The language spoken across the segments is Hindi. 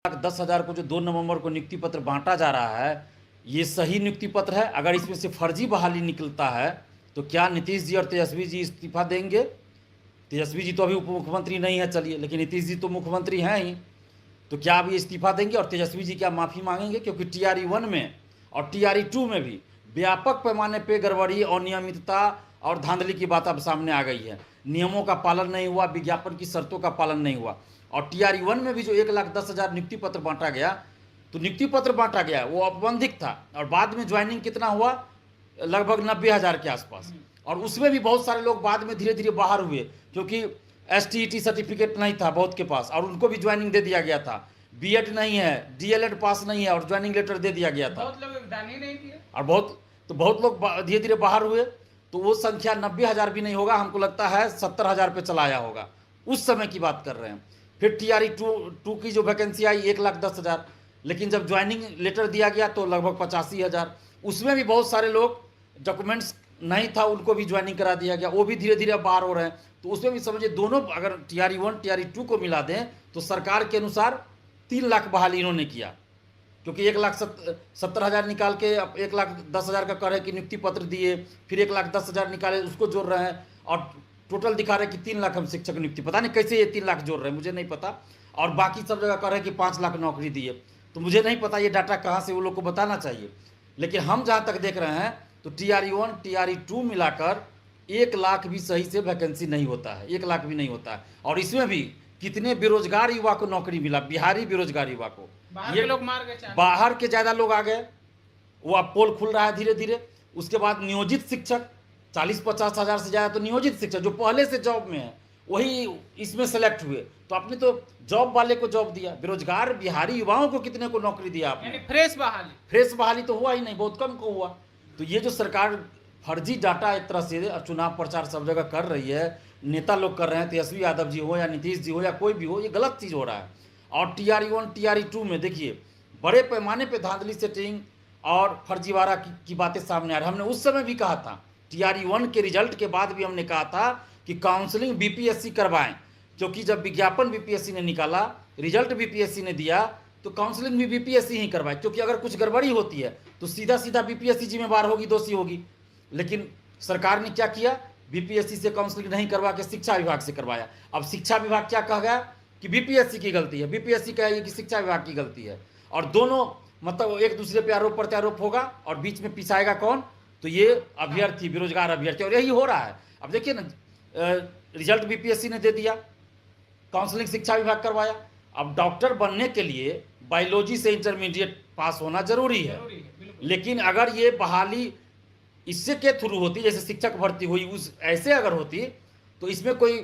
10,000 को जो 2 नवंबर को नियुक्ति पत्र बांटा जा रहा है, ये सही नियुक्ति पत्र है? अगर इसमें से फर्जी बहाली निकलता है तो क्या नीतीश जी और तेजस्वी जी इस्तीफा देंगे? तेजस्वी जी तो अभी उप मुख्यमंत्री नहीं है, चलिए, लेकिन नीतीश जी तो मुख्यमंत्री हैं ही, तो क्या अभी इस्तीफा देंगे और तेजस्वी जी क्या माफ़ी मांगेंगे? क्योंकि TRE 1 में और TRE 2 में भी व्यापक पैमाने पे गड़बड़ी, अनियमितता और धांधली की बात अब सामने आ गई है। नियमों का पालन नहीं हुआ, विज्ञापन की शर्तों का पालन नहीं हुआ। और TRE 1 में भी जो 1,10,000 नियुक्ति पत्र बांटा गया, तो नियुक्ति पत्र बांटा गया वो औपबंधिक था, और बाद में ज्वाइनिंग कितना हुआ? लगभग 90,000 के आसपास। और उसमें भी बहुत सारे लोग बाद में धीरे धीरे बाहर हुए, क्योंकि STET सर्टिफिकेट नहीं था बहुत के पास, और उनको भी ज्वाइनिंग दे दिया गया था। B.Ed नहीं है, DLED पास नहीं है, और ज्वाइनिंग लेटर दे दिया गया था। बहुत लोग योगदान ही नहीं दिए, और बहुत लोग धीरे धीरे बाहर हुए। तो वो संख्या 90,000 भी नहीं होगा, हमको लगता है 70,000 पे चला आया होगा, उस समय की बात कर रहे हैं। फिर TRE 2 की जो वैकेंसी आई 1,10,000, लेकिन जब ज्वाइनिंग लेटर दिया गया तो लगभग 85,000। उसमें भी बहुत सारे लोग डॉक्यूमेंट्स नहीं था, उनको भी ज्वाइनिंग करा दिया गया, वो भी धीरे धीरे बाहर हो रहे हैं। तो उसमें भी समझिए, दोनों अगर TRE 1 TRE 2 को मिला दें तो सरकार के अनुसार 3 लाख बहाली इन्होंने किया, क्योंकि 1,70,000 निकाल के 1,10,000 का कर है कि नियुक्ति पत्र दिए, फिर 1,10,000 निकाले उसको जोड़ रहे हैं, और टोटल दिखा रहे हैं कि 3 लाख हम शिक्षक नियुक्ति, पता नहीं कैसे ये 3 लाख जोड़ रहे हैं, मुझे नहीं पता। और बाकी सब जगह कर रहे हैं कि 5 लाख नौकरी दिए, तो मुझे नहीं पता ये डाटा कहाँ से, वो लोग को बताना चाहिए। लेकिन हम जहाँ तक देख रहे हैं तो TRE 1 TRE 2 मिलाकर 1 लाख भी सही से वैकेंसी नहीं होता है, 1 लाख भी नहीं होता है। और इसमें भी कितने बेरोजगार युवा को नौकरी मिला, बिहारी बेरोजगार युवा को, बाहर के लोग मार गए, बाहर के ज़्यादा लोग आ गए, वो अब पोल खुल रहा है धीरे धीरे। उसके बाद नियोजित शिक्षक 40-50 हज़ार से ज़्यादा तो नियोजित शिक्षक जो पहले से जॉब में है वही इसमें सेलेक्ट हुए, तो आपने तो जॉब वाले को जॉब दिया, बेरोजगार बिहारी युवाओं को कितने को नौकरी दिया आपने? यानी फ्रेश बहाली तो हुआ ही नहीं, बहुत कम को हुआ। तो ये जो सरकार फर्जी डाटा एक तरह से चुनाव प्रचार सब जगह कर रही है, नेता लोग कर रहे हैं, तेजस्वी यादव जी हो या नीतीश जी हो या कोई भी हो, ये गलत चीज़ हो रहा है। और TRE 1 TRE 2 में देखिए बड़े पैमाने पे धांधली, सेटिंग और फर्जीवाड़ा की बातें सामने आ रही। हमने उस समय भी कहा था, TRE 1 के रिजल्ट के बाद भी हमने कहा था कि काउंसलिंग BPSC करवाएं, क्योंकि जब विज्ञापन BPSC ने निकाला, रिजल्ट BPSC ने दिया, तो काउंसलिंग भी BPSC ही करवाए, क्योंकि अगर कुछ गड़बड़ी होती है तो सीधा सीधा BPSC जिम्मेवार होगी, दोषी होगी। लेकिन सरकार ने क्या किया, BPSC से काउंसलिंग नहीं करवा के शिक्षा विभाग से करवाया। अब शिक्षा विभाग क्या कह गया कि BPSC की गलती है, BPSC कहेगी कि शिक्षा विभाग की गलती है, और दोनों मतलब एक दूसरे पे आरोप प्रत्यारोप होगा, और बीच में पिसाएगा कौन? तो ये अभ्यर्थी, बेरोजगार अभ्यर्थी। और यही हो रहा है। अब देखिए ना, रिजल्ट BPSC ने दे दिया, काउंसलिंग शिक्षा विभाग करवाया। अब डॉक्टर बनने के लिए बायोलॉजी से इंटरमीडिएट पास होना जरूरी है, लेकिन अगर ये बहाली इससे के थ्रू होती, जैसे शिक्षक भर्ती हुई उस ऐसे अगर होती, तो इसमें कोई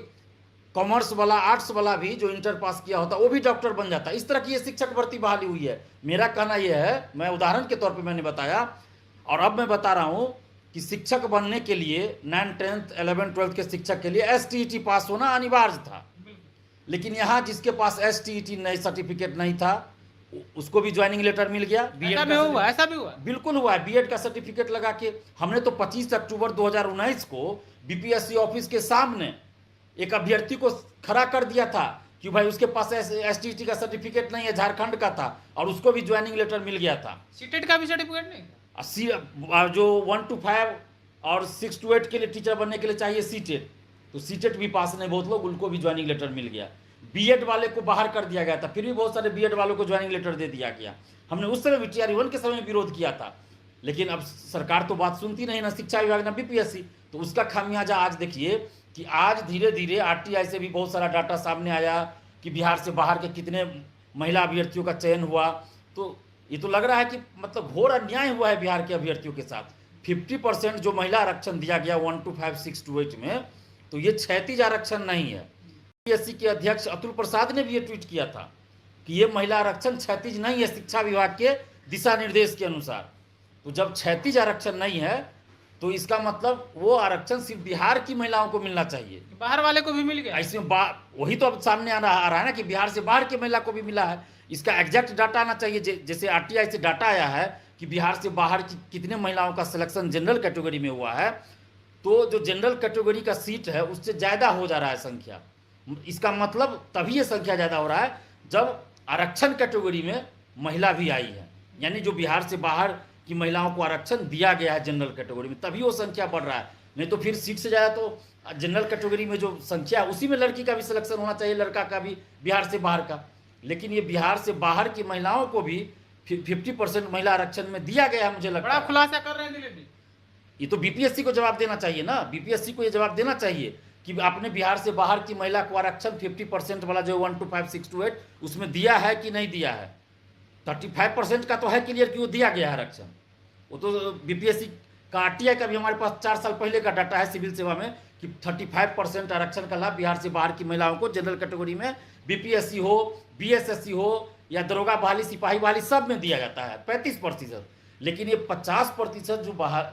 कॉमर्स वाला, आर्ट्स वाला भी जो इंटर पास किया होता वो भी डॉक्टर बन जाता। इस तरह की ये शिक्षक भर्ती बहाली हुई है। मेरा कहना यह है, मैं उदाहरण के तौर पे मैंने बताया, और अब मैं बता रहा हूँ कि शिक्षक बनने के लिए 9, 10, 11, 12 के शिक्षक के लिए STET पास होना अनिवार्य था। लेकिन यहाँ जिसके पास STET नहीं, सर्टिफिकेट नहीं था, उसको भी ज्वाइनिंग लेटर मिल गया। ऐसा भी हुआ, बिल्कुल हुआ है। B.Ed का सर्टिफिकेट लगा के हमने तो 25 अक्टूबर 2019 को BPSC ऑफिस के सामने एक अभ्यर्थी को खड़ा कर दिया था कि भाई उसके पास STET का सर्टिफिकेट नहीं है, झारखंड का था, और उसको भी ज्वाइनिंग लेटर मिल गया था। सीटेट का भी सर्टिफिकेट नहीं था। जो 1 to 5 और 6 to 8 के लिए टीचर बनने के लिए चाहिए सीटेट, तो सीटेट भी पास नहीं बहुत लोग, उनको भी ज्वाइनिंग लेटर मिल गया। B.Ed वाले को बाहर कर दिया गया था, फिर भी बहुत सारे B.Ed वालों को ज्वाइनिंग लेटर दे दिया गया। हमने उस समय TRE 1 के समय विरोध किया था, लेकिन अब सरकार तो बात सुनती नहीं, ना शिक्षा विभाग ना BPSC। तो उसका खामियाजा आज देखिए कि आज धीरे धीरे RTI से भी बहुत सारा डाटा सामने आया कि बिहार से बाहर के कितने महिला अभ्यर्थियों का चयन हुआ। तो ये तो लग रहा है कि मतलब घोर अन्याय हुआ है बिहार के अभ्यर्थियों के साथ। 50% जो महिला आरक्षण दिया गया 1 to 5, 6 to 8 में, तो ये क्षैतिज आरक्षण नहीं है। BPSC के अध्यक्ष अतुल प्रसाद ने भी ये ट्वीट किया था कि ये महिला आरक्षण क्षैतिज नहीं है शिक्षा विभाग के दिशा निर्देश के अनुसार। तो जब क्षैतिज आरक्षण नहीं है तो इसका मतलब वो आरक्षण सिर्फ बिहार की महिलाओं को मिलना चाहिए, बाहर वाले को भी मिल गया। इसमें वही तो अब सामने आ रहा है ना कि बिहार से बाहर की महिला को भी मिला है। इसका एग्जैक्ट डाटा आना चाहिए, जैसे RTI से डाटा आया है कि बिहार से बाहर की कितने महिलाओं का सिलेक्शन जनरल कैटेगरी में हुआ है, तो जो जनरल कैटेगरी का सीट है उससे ज़्यादा हो जा रहा है संख्या। इसका मतलब तभी ये संख्या ज़्यादा हो रहा है जब आरक्षण कैटेगरी में महिला भी आई है, यानी जो बिहार से बाहर की महिलाओं को आरक्षण दिया गया है जनरल कैटेगरी में, तभी वो संख्या बढ़ रहा है। नहीं तो फिर सीट से ज़्यादा तो जनरल कैटेगरी में जो संख्या है उसी में लड़की का भी सिलेक्शन होना चाहिए, लड़का का भी बिहार से बाहर का। लेकिन ये बिहार से बाहर की महिलाओं को भी 50% महिला आरक्षण में दिया गया है, मुझे लगता बड़ा है। खुलासा कर रहे हैं दिलीप जी। ये तो बीपीएससी को जवाब देना चाहिए ना, बीपीएससी को ये जवाब देना चाहिए कि आपने बिहार से बाहर की महिला को आरक्षण 50% वाला जो 1 to 5 6 to 8 उसमें दिया है कि नहीं दिया है। 35% का तो है क्लियर कि वो दिया गया है आरक्षण। वो तो बीपीएससी का आरटीआई का भी हमारे पास 4 साल पहले का डाटा है सिविल सेवा में कि 35% आरक्षण का लाभ बिहार से बाहर की महिलाओं को जनरल कैटेगरी में बीपीएससी हो, बीएसएससी हो या दरोगा बहाली, सिपाही बहाली सब में दिया जाता है 35%। लेकिन ये 50% जो बाहर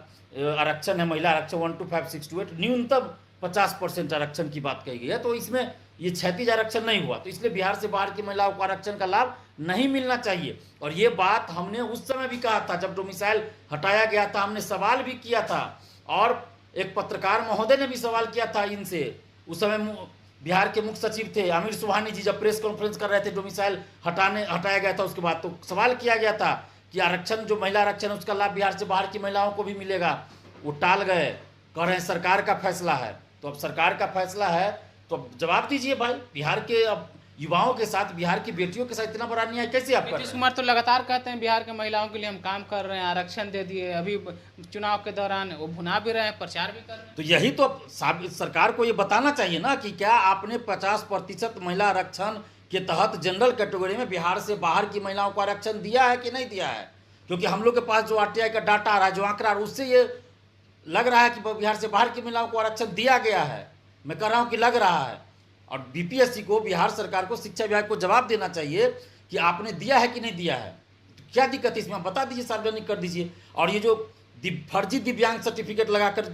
आरक्षण है, महिला आरक्षण 1 to 5 6 to 8 न्यूनतम 50% आरक्षण की बात कही गई है। तो इसमें ये क्षैतिज आरक्षण नहीं हुआ, तो इसलिए बिहार से बाहर की महिलाओं को आरक्षण का लाभ नहीं मिलना चाहिए। और ये बात हमने उस समय भी कहा था जब डोमिसाइल हटाया गया था, हमने सवाल भी किया था और एक पत्रकार महोदय ने भी सवाल किया था इनसे। उस समय बिहार के मुख्य सचिव थे आमिर सुबहानी जी, जब प्रेस कॉन्फ्रेंस कर रहे थे डोमिसाइल हटाया गया था उसके बाद, तो सवाल किया गया था कि आरक्षण जो महिला आरक्षण है उसका लाभ बिहार से बाहर की महिलाओं को भी मिलेगा। वो टाल गए, कह रहे हैं सरकार का फैसला है। तो अब सरकार का फैसला है तो अब जवाब दीजिए भाई, बिहार के अब युवाओं के साथ, बिहार की बेटियों के साथ इतना बड़ा अन्याय कैसे आप कर रहे नीतीश हैं? कुमार तो लगातार कहते हैं बिहार के महिलाओं के लिए हम काम कर रहे हैं, आरक्षण दे दिए, अभी चुनाव के दौरान वो भुना भी रहे हैं, प्रचार भी कर रहे हैं। तो यही तो अब सरकार को ये बताना चाहिए ना कि क्या आपने 50% महिला आरक्षण के तहत जनरल कैटेगरी में बिहार से बाहर की महिलाओं को आरक्षण दिया है कि नहीं दिया है। क्योंकि हम लोग के पास जो आरटीआई का डाटा आ रहा है, जो आंकड़ा आ रहा है, उससे ये लग रहा है कि बिहार से बाहर की महिलाओं को आरक्षण दिया गया है। मैं कह रहा हूँ कि लग रहा है। और बीपीएससी को, बिहार सरकार को, शिक्षा विभाग को जवाब देना चाहिए कि आपने दिया है कि नहीं दिया है। तो क्या दिक्कत है इसमें, आप बता दीजिए, सार्वजनिक कर दीजिए। और ये जो फर्जी दिव्यांग सर्टिफिकेट लगाकर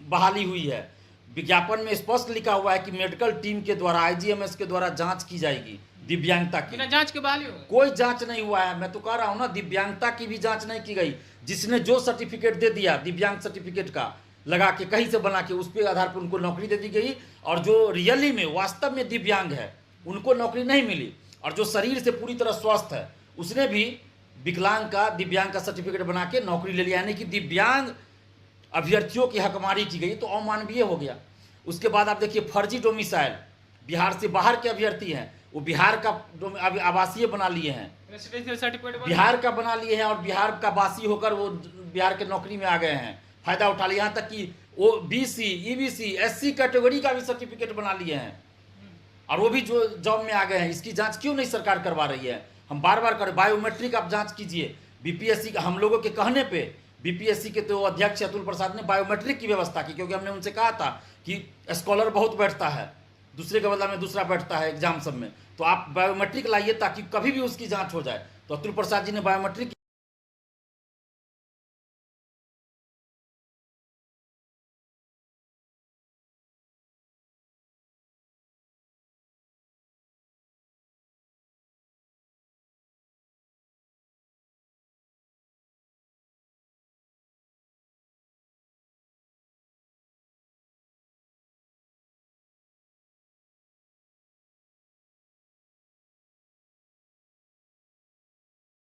बहाली हुई है, विज्ञापन में स्पष्ट लिखा हुआ है कि मेडिकल टीम के द्वारा, आईजीएमएस के द्वारा जांच की जाएगी दिव्यांगता की। बिना जांच के बहाली हो, कोई जांच नहीं हुआ है। मैं तो कह रहा हूं ना, दिव्यांगता की भी जांच नहीं की गई। जिसने जो सर्टिफिकेट दे दिया दिव्यांग सर्टिफिकेट का लगा के, कहीं से बना के, उस पे आधार पर उनको नौकरी दे दी गई। और जो रियली में वास्तव में दिव्यांग है उनको नौकरी नहीं मिली। और जो शरीर से पूरी तरह स्वस्थ है उसने भी विकलांग का, दिव्यांग का सर्टिफिकेट बना के नौकरी ले लिया। यानी कि दिव्यांग अभ्यर्थियों की हकमारी की गई, तो अमानवीय हो गया। उसके बाद आप देखिए फर्जी डोमिसाइल, बिहार से बाहर के अभ्यर्थी हैं, वो बिहार का आवासीय बना लिए हैं, रेसिडेंशियल सर्टिफिकेट बिहार का बना लिए हैं और बिहार का वासी होकर वो बिहार के नौकरी में आ गए हैं, फायदा उठा लिया। यहाँ तक कि वो बीसी, ईबीसी, एससी कैटेगरी का भी सर्टिफिकेट बना लिए हैं और वो भी जो जॉब में आ गए हैं। इसकी जांच क्यों नहीं सरकार करवा रही है? हम बार बार करें, बायोमेट्रिक आप जांच कीजिए। बीपीएससी का, हम लोगों के कहने पे बीपीएससी के तो अध्यक्ष अतुल प्रसाद ने बायोमेट्रिक की व्यवस्था की, क्योंकि हमने उनसे कहा था कि स्कॉलर बहुत बैठता है, दूसरे के बदला में दूसरा बैठता है एग्जाम सब में, तो आप बायोमेट्रिक लाइए ताकि कभी भी उसकी जांच हो जाए। तो अतुल प्रसाद जी ने बायोमेट्रिक